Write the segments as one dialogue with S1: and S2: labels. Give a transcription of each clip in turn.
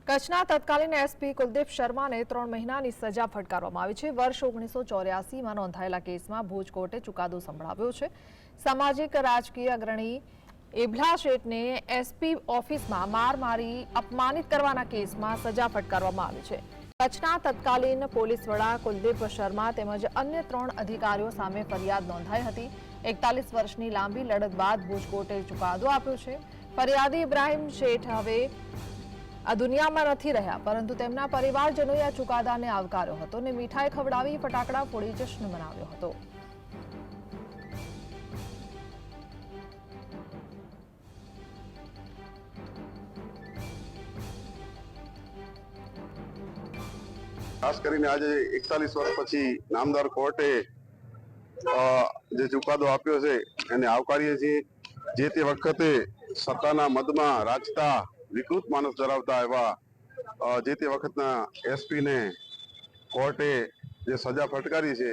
S1: કચ્છના તત્કાલીન એસપી કુલદીપ શર્માને 3 મહિનાની સજા ફટકારવામાં આવી છે। વર્ષ 1984માં નોંધાયેલા કેસમાં ભુજ કોર્ટે ચુકાદો સંભળાવ્યો છે। સામાજિક રાજકીય અગ્રણી એબલા શેઠને એસપી ઓફિસમાં માર મારી અપમાનિત કરવાના કેસમાં સજા ફટકારવામાં આવી છે। કચ્છના તત્કાલીન પોલીસ વડા કુલદીપ શર્મા તેમજ અન્ય 3 અધિકારીઓ સામે ફરિયાદ નોંધાઈ હતી। 41 વર્ષની લાંબી લડત બાદ ભુજ કોર્ટે ચુકાદો આપ્યો છે। ફરિયાદી ઇબ્રાહિમ શેઠ હવે આ દુનિયામાં નથી રહ્યા, પરંતુ તેમના પરિવારજનોએ આ ચુકાદાને આવકાર્યો હતો અને મીઠાઈ ખવડાવી ફટાકડા ફોડી જશ્ન મનાવ્યો હતો।
S2: ખાસ કરીને આજે 41 વર્ષ પછી નામદાર કોર્ટે જે ચુકાદો આપ્યો છે એને આવકારીએ છીએ। જે તે વખતે સત્તાના મદમાં રાજતા વિકૃત માનસ ધરાવતા એવા જે તે વખતના એસપી ને કોર્ટે જે સજા ફટકારી છે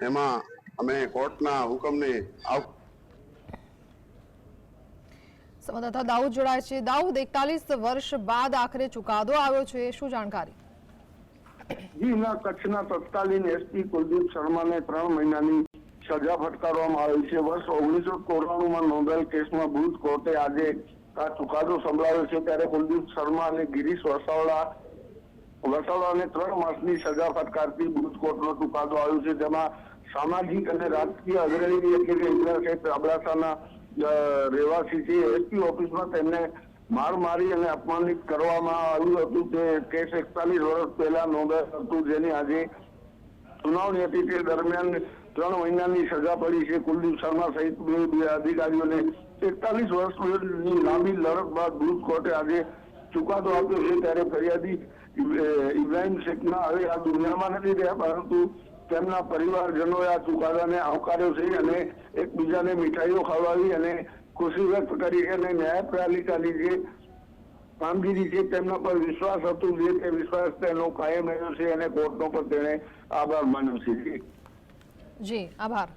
S2: એમાં અમે કોર્ટના હુકમને
S1: સંવાદદાતા દાઉદ જોડાય છે। દાઉદ, 41 વર્ષ બાદ આખરે ચુકાદો આવ્યો છે, શું જાણકારી?
S3: કચ્છના તત્કાલીન એસપી કુલદીપ શર્માને 3 મહિનાની સજા ફટકારવામાં આવી છે। વર્ષ 1994માં નોંધાયેલ કેસમાં ભુજ કોર્ટે આજે આ ચુકાદો સંભળાવ્યો છે। ત્યારે કુલદીપ શર્મા અને ગિરીશ વસાવડાને 3 માસની સજા ફટકારતી ભુજ કોર્ટનો ચુકાદો આવ્યો છે। જેમાં સામાજિક અને રાજકીય અગ્રણી એટલે અબડાસાના રહેવાસી છે। એસપી ઓફિસમાં તેમને માર મારી અને અપમાનિત કરવામાં આવ્યું હતું। તે કેસ 41 વર્ષ પહેલા નોંધાયું હતું, જેની આજે સુનાવણી હતી। તે દરમિયાન 3 મહિનાની સજા પડી છે। કુલદીપ શર્મા સહિત 2 અધિકારીઓને 41 વર્ષની લાંબી લડત બાદ ભુજ કોર્ટે આજે ચુકાદો આપ્યો છે। ત્યારે ફરિયાદી ઇબ્રાહિમ શેખના હવે આ દુનિયામાં નથી રહ્યા, પરંતુ તેમના પરિવારજનોએ આ ચુકાદાને આવકાર્યો છે અને એકબીજાને મીઠાઈઓ ખવડાવી અને ખુશી વ્યક્ત કરી છે અને ન્યાયપાલિકાની જે કામગીરી છે તેમના પર વિશ્વાસ હતો, જે તે વિશ્વાસ તેનો કાયમ રહ્યો છે અને કોર્ટનો પણ તેણે આભાર માન્યો છે।
S1: જી, આભાર।